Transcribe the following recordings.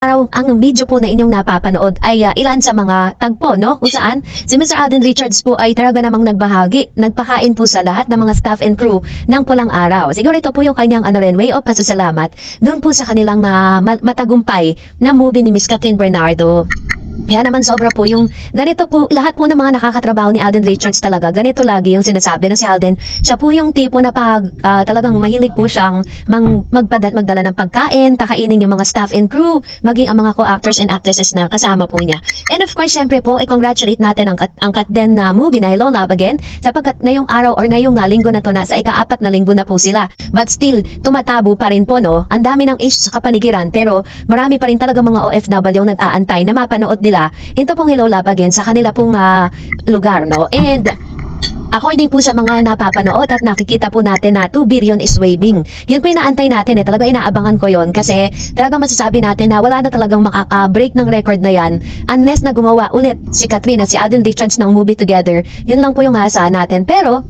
araw ang video po na inyong napapanood ay ilan sa mga tagpo, no? Kung saan si Mr. Alden Richards po ay talaga namang nagpakain po sa lahat ng mga staff and crew ng Pulang Araw. Siguro ito po yung kanyang way of pasasalamat doon po sa kanilang matagumpay na movie ni Miss Kathryn Bernardo. Kaya naman sobra po yung ganito po, lahat po ng mga nakakatrabaho ni Alden Richards talaga, ganito lagi yung sinasabi na si Alden. Siya po yung tipo na talagang mahilig po siyang magdala ng pagkain, takainin yung mga staff and crew, maging ang mga co-actors and actresses na kasama po niya. And of course, syempre po, i-congratulate natin ang Katden na movie na Hello Love Again, sapagkat ngayong araw or ngayong linggo na to, nasa ika-4 na linggo na po sila. But still, tumatabo pa rin po, no? Ang dami ng issues sa kapaligiran, pero marami pa rin talaga mga OFW yung nag-aantay na mapanood nila ito pong Hello Love Again sa kanila pong lugar, no? And according po sa mga napapanood at nakikita po natin na 2 billion is waving. Yun po yung naantay natin talaga inaabangan ko yon kasi talagang masasabi natin na wala na talagang makaka-break ng record na yan unless na gumawa ulit si Kathryn at si Alden Richards ng movie together. Yun lang po yung aasahan natin. Pero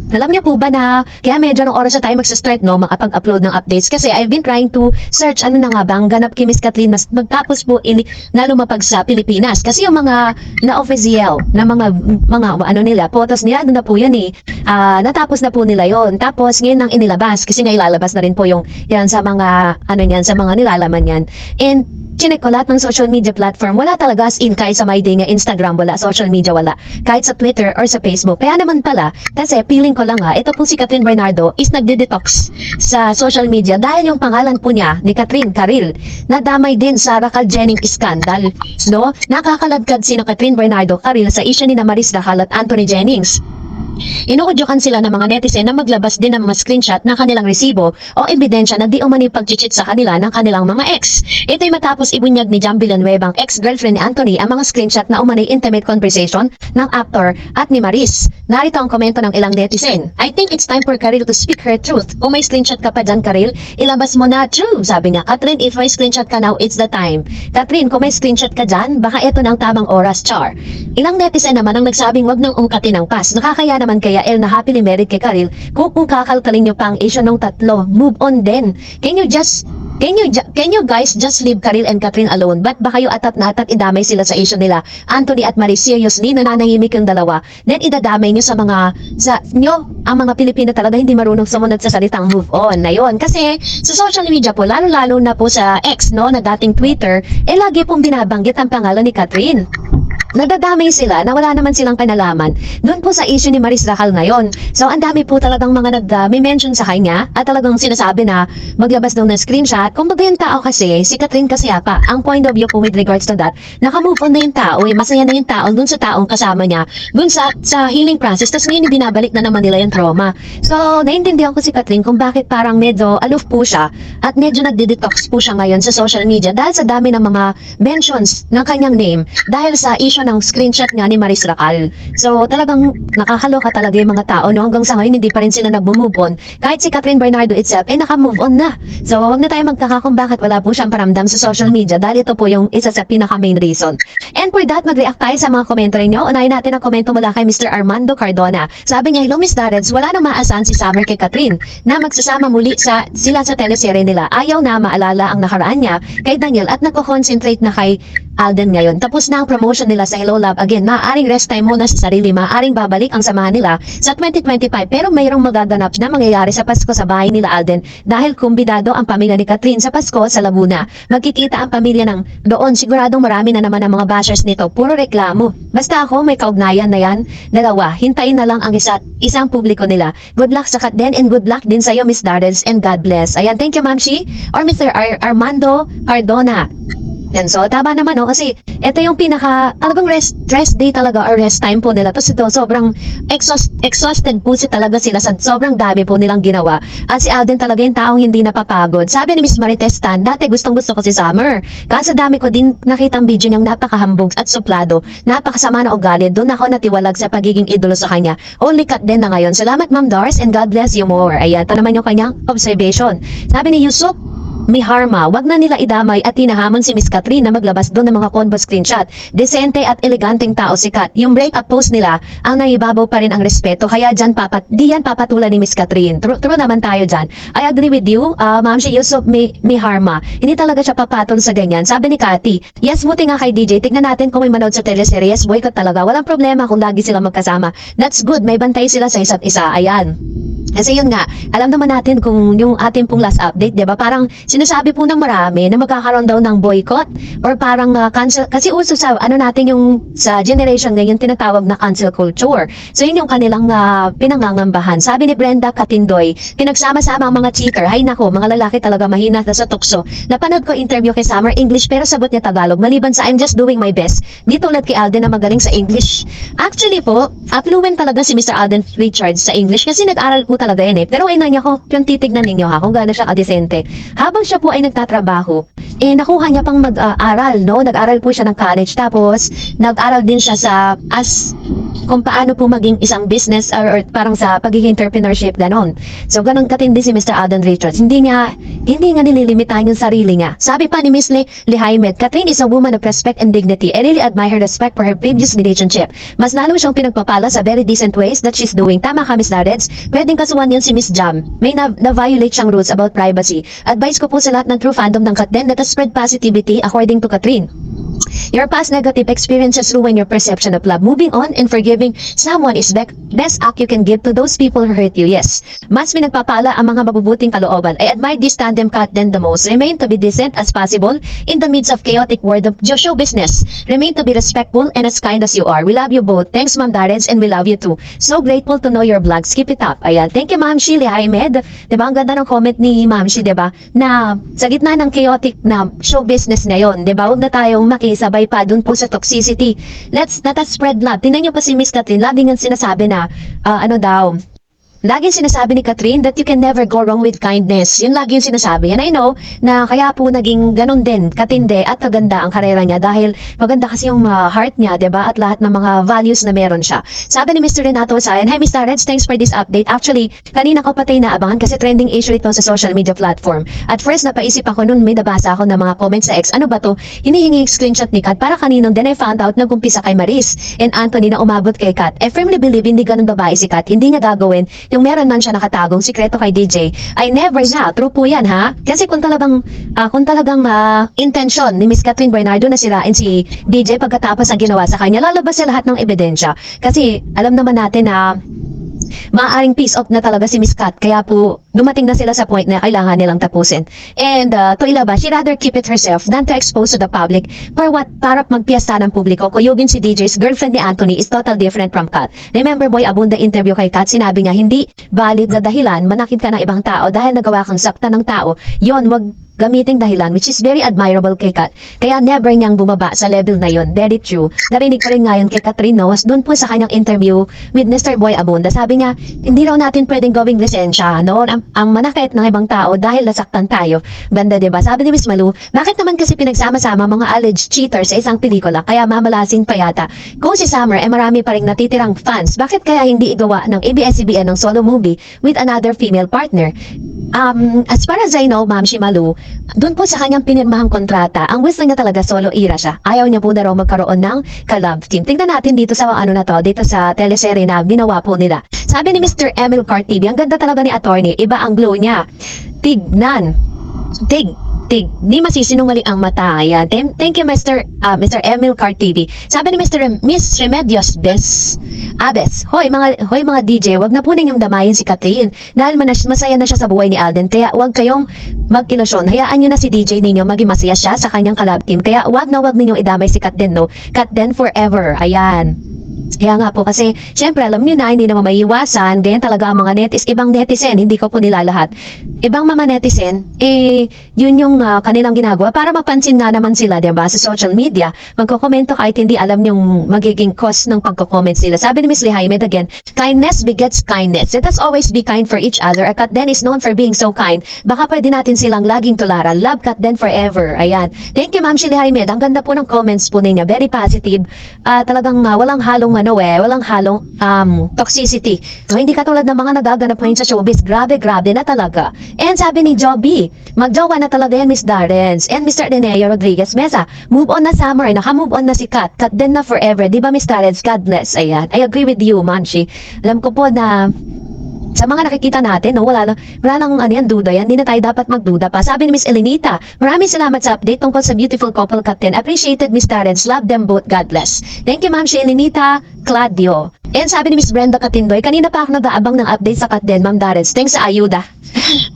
alam niyo po ba na kaya medyo ng oras na tayo magsa-start, no, makapag-upload ng updates kasi I've been trying to search ano na nga ba ang ganap kay Miss Kathryn magtapos po na lumapag sa Pilipinas kasi yung mga na-official na mga ano nila, photos nila doon na po yan natapos na po nila yon. Tapos ngayon nang inilabas kasi nga ilalabas na rin po yung yan sa mga sa mga nilalaman yan. And chinek ko lahat ng social media platform, wala talaga as in kahit sa my day nga Instagram, wala, social media wala, kahit sa Twitter or sa Facebook. Kaya naman pala, kasi feeling ko lang ito po si Kathryn Bernardo is nagde-detox sa social media dahil yung pangalan po niya ni Kathryn Karil, nadamay din sa Racal Jennings scandal, no? Nakakaladkad si Kathryn Bernardo Karil sa issue ni Maris Racal at Anthony Jennings. Inuudyokan sila ng mga netizen na maglabas din ng mga screenshot ng kanilang resibo o ebidensya na di umani pagchichit sa kanila ng kanilang mga ex. Ito'y matapos ibunyag ni Jam Villanueva, ang ex-girlfriend ni Anthony, ang mga screenshot na umani intimate conversation ng actor at ni Maris. Narito ang komento ng ilang netizen. I think it's time for Karil to speak her truth. Kung may screenshot ka pa dyan, Karil, ilabas mo na. True, sabi niya. Kathryn, if may screenshot ka now, it's the time. Kathryn, kung may screenshot ka dyan, baka ito na ang tamang oras, char. Ilang netizen naman ang nagsabing wag nang ungkatin ang past. Nakakaya naman kaya El na happily married kay Karil kung kakalkalin nyo pa ang issue ng tatlo. Move on din. Can you guys just leave Karil and Kathryn alone? Ba't ba kayo atat na atat idamay sila sa issue nila? Anthony at Maris, seriously, nananahimik ang dalawa. Then idadamay nyo ang mga Pilipino talaga hindi marunong sumunod sa salitang move on na yun. Kasi sa social media po, lalo-lalo na po sa X, no, na dating Twitter, lagi pong binabanggit ang pangalan ni Kathryn. Nadadamay sila na wala naman silang kanalaman doon po sa issue ni Maris Racal ngayon. So ang dami po talagang mga may mention sa kanya at talagang sinasabi na maglabas daw ng screenshot. Kung baga yung tao kasi, si Kathryn kasi ang point of view po with regards to that, nakamove on na yung tao, masaya na yung tao doon sa taong kasama niya, doon sa healing process, tapos ngayon binabalik na naman nila yung trauma. So naiintindihan ko si Kathryn kung bakit parang medyo aloof po siya at medyo nagde-detox po siya ngayon sa social media dahil sa dami ng mga mentions ng kanyang name dahil sa issue ng screenshot nga ni Maris Racal. So talagang nakakaloka talaga yung mga tao, no? Hanggang sa ngayon hindi pa rin sila nag-move on. Kahit si Kathryn Bernardo itself naka-move on na. So wag na tayo magtaka kung bakit wala po siyang paramdam sa social media dahil ito po yung isa sa pinaka-main reason. And for that, mag-react tayo sa mga komento ninyo. Unahin natin ang komento mula kay Mr. Armando Cardona. Sabi niya, hello Miss Darreds, wala nang maasahan si Summer kay Kathryn na magsasama muli sila sa teleserye nila. Ayaw na maalala ang nakaraan niya kay Daniel at nagko-concentrate na kay Alden ngayon. Tapos na ang promotion nila sa Hello Love Again. Maaaring rest time muna sa sarili. Maaaring babalik ang samahan nila sa 2025. Pero mayroong magaganap na mangyayari sa Pasko sa bahay nila Alden dahil kumbidado ang pamilya ni Kathryn sa Pasko sa Laguna. Magkikita ang pamilya ng doon. Siguradong marami na naman ang mga bashers nito. Puro reklamo. Basta ako may kaugnayan na yan. Dalawa. Hintayin na lang ang isang publiko nila. Good luck sa Katden and good luck din sa iyo Miss Darreds and God bless. Ayan. Thank you Ma'am Shi or Mr. Armando Cardona. And so, tama naman, no? Kasi ito yung talagang rest day talaga or rest time po nila. Tapos ito, sobrang exhausted po talaga sila sa sobrang dami po nilang ginawa. At si Alden talaga yung taong hindi napapagod. Sabi ni Miss Marites Tan, dati gustong-gusto ko si Summer. Kasi dami ko din nakitang video niyang napakahambog at suplado. Napakasama na ugali. Doon ako natiwalag sa pagiging idolo sa kanya. Only cut din na ngayon. Salamat Ma'am Dars and God bless you more. Ayan, ito naman yung kanyang observation. Sabi ni Yusuf Miharma, wag na nila idamay at tinahamon si Miss Catherine na maglabas doon ng mga convo screenshot. Desente at eleganteng tao si Kat. Yung breakup post nila, ang naibabaw pa rin ang respeto. Kaya dyan di yan papatulan ni Miss Catherine. True naman tayo dyan. I agree with you, Ma'am si Yusuf Miharma. Hindi talaga siya papatol sa ganyan. Sabi ni Cathy, yes, buti nga kay DJ. Tignan natin kung may manood sa teleserye. Yes, boycott talaga. Walang problema kung lagi sila magkasama. That's good. May bantay sila sa isa't isa. Ayan. Kasi yun nga, alam naman natin kung yung ating pong last update, di ba? Parang sinasabi po ng marami na magkakaroon daw ng boycott or parang cancel. Kasi uso sa, natin yung sa generation ngayon tinatawag na cancel culture. So yun yung kanilang pinangangambahan. Sabi ni Brenda Katindoy, pinagsama-sama ang mga cheater. Hay nako, mga lalaki talaga mahina sa tukso. Napanood ko interview kay Summer English pero sagot niya Tagalog. Maliban sa I'm just doing my best. Di tulad kay Alden na magaling sa English. Actually po, fluent talaga si Mr. Alden Richards sa English kasi nag-aral po talaga yan eh. Pero ayun niya ko, yung titignan ninyo ha, kung gaano siya kadesente. Habang siya po ay nagtatrabaho, nakuha niya pang mag-aral, no? Nag-aral po siya ng college, tapos nag-aral din siya kung paano po maging isang business or parang sa pagiging entrepreneurship, ganon. So, ganon katindi si Mr. Alden Richards. Hindi nga nililimitahan yung sarili niya. Sabi pa ni Miss Lehaimed, Catherine is a woman of respect and dignity. I really admire her respect for her previous relationship. Mas lalo siyang pinagpapala sa very decent ways that she's doing. Tama ka, Miss Lareds. Pwedeng kasuhan yan si Miss Jam. May na-violate siyang rules about privacy. Advice ko po sa lahat ng true fandom ng Katden, let us spread positivity according to Catherine. Your past negative experiences ruin your perception of love. Moving on and forgiving someone is best act you can give to those people who hurt you. Yes, mas pinagpapala ang mga mabubuting kalooban. I admire this tandem Katden the most. Remain to be decent as possible in the midst of chaotic world of show business. Remain to be respectful and as kind as you are. We love you both. Thanks, Ma'am Darrens, and we love you too. So grateful to know your vlogs. Keep it up. Ayan. Thank you, Ma'am Shili Ahmed. Diba, ang ganda ng comment ni Ma'am Shi, diba? Na sa gitna ng chaotic na show business ngayon, diba? Huwag na tayong makisabay pa dun po sa toxicity. Let us spread love. Tingnan nyo pa si Miss Catherine, lagi nga sinasabi na, laging sinasabi ni Catherine that you can never go wrong with kindness. Yun lagi yung sinasabi. And I know na kaya po naging ganun din, katindi at kaganda ang karera niya dahil maganda kasi yung heart niya, diba? At lahat ng mga values na meron siya. Sabi ni Mr. Renato Sayan, hi Mr. Reds, thanks for this update. Actually, kanina ko patay na abangan kasi trending issue ito sa social media platform. At first, napaisip ako nun may nabasa ako ng mga comments sa X. Ano ba to? Hinihingi screenshot ni Kat para kaninong. Then I found out nag-umpisa kay Maris and Anthony na umabot kay Kat. I firmly believe hindi ganun babae si Kat. Hindi niya gagawin yung meron man siya nakatagong sikreto kay DJ, I never na. True po yan, ha? Kasi kung talagang intention ni Miss Catherine Bernardo na sirain si DJ pagkatapos ang ginawa sa kanya, lalabas sa lahat ng ebidensya. Kasi alam naman natin na maaaring piece off na talaga si Miss Kat. Kaya po, dumating na sila sa point na kailangan nilang tapusin. And to ilabas, she rather keep it herself than to expose to the public. For what? Para magpiyesta ng publiko. Kuyugin si DJ's girlfriend ni Anthony is total different from Kat. Remember, Boy Abunda interview kay Kat, sinabi niya, hindi valid na dahilan manakit ka ng ibang tao dahil nagawa kang sakta ng tao. Yon, wag gamiting dahilan, which is very admirable kay Kat. Kaya never niyang bumaba sa level na yon. Very true. Narinig ko rin ngayon kay Catherine Noas doon po sa kanyang interview with Mr. Boy Abunda. Sabi niya, hindi raw natin pwedeng gawing lisensya, no? Ang manakit ng ibang tao dahil nasaktan tayo. Banda, diba? Sabi ni Miss Malu, bakit naman kasi pinagsama-sama mga alleged cheaters sa isang pelikula? Kaya mamalasin pa yata. Kung si Summer, marami pa rin natitirang fans. Bakit kaya hindi igawa ng ABS-CBN ng solo movie with another female partner? As far as I know, Ma'am Shimalu, doon po sa kanyang pinirmahang kontrata, ang gusto niya talaga solo era siya. Ayaw niya po na raw magkaroon ng ka-love team. Tingnan natin dito sa dito sa teleserye na ginawa po nila. Sabi ni Mr. Emil Cartibi, ang ganda talaga ni attorney, iba ang glow niya. Tignan. Di masisinungaling ang mata. Ayan. Thank you, Mr. Emil Cartivi. Sabi ni Miss Remedios Abes, hoy mga DJ, wag na po ninyong damayin si Catherine dahil masaya na siya sa buhay ni Alden. Kaya wag kayong magkilusyon. Hayaan nyo na si DJ ninyo maging masaya siya sa kanyang collab team. Kaya wag ninyong idamay si Katden, no? Katden forever. Ayan. Kaya nga po kasi, syempre alam niyo na, hindi naman maiiwasan, ganyan talaga ang mga ibang netizen, hindi ko po nila lahat. Ibang mga netizen, yun yung kanilang ginagawa para mapansin na naman sila, diba, sa social media. Magkokomento kahit hindi alam yung magiging cause ng pagko-comment sila. Sabi ni Miss Lehaimed again, kindness begets kindness. Let us always be kind for each other. Katden is known for being so kind. Baka pwede natin silang laging tularan. Love Katden forever. Ayan. Thank you, Ma'am Lehaimed. Ang ganda po ng comments po ninyo. Very positive. Talagang walang halong walang halong toxicity. So, hindi katulad ng mga nagaganap ngayon sa showbiz. Grabe na talaga. And sabi ni Joby, magjowa na talaga yan Miss Darrens and Mr. Denea Rodriguez Mesa. Move on na Summer, naka-move on na si Kat. Kat din na forever. Di ba Miss Darrens? God bless. Ayan. I agree with you, Manshi. Alam ko po na sa mga nakikita natin, no, wala nang duda yan. Hindi na tayo dapat magduda pa. Sabi ni Miss Elenita, maraming salamat sa update tungkol sa beautiful couple captain. Appreciated Miss Darrens. Love them both. God bless. Thank you, Ma'am Elenita Claudio. And sabi ni Miss Brenda Katindoy, kanina pa ako nag-aabang ng update sa Katden, Ma'am Darrens. Thanks sa ayuda.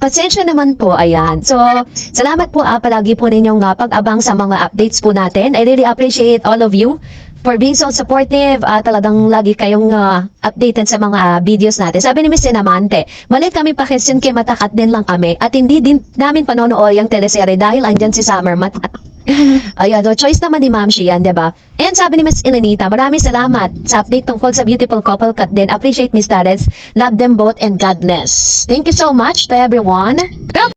Pasensya naman po, ayan. So, salamat po palagi po ninyong pag-abang sa mga updates po natin. I really appreciate all of you for being so supportive. Talagang lagi kayong updated sa mga videos natin. Sabi ni Miss Sinamante, malit kami pa question kay Matakat din lang kami at hindi din namin panonood yung teleserye dahil andyan si Summer Matakat. Ayan, so choice naman ni Ma'am Shian, diba? And sabi ni Miss Elenita, maraming salamat sa update tungkol sa beautiful couple cut din. Appreciate Miss Darrens. Love them both and God bless. Thank you so much to everyone. Pero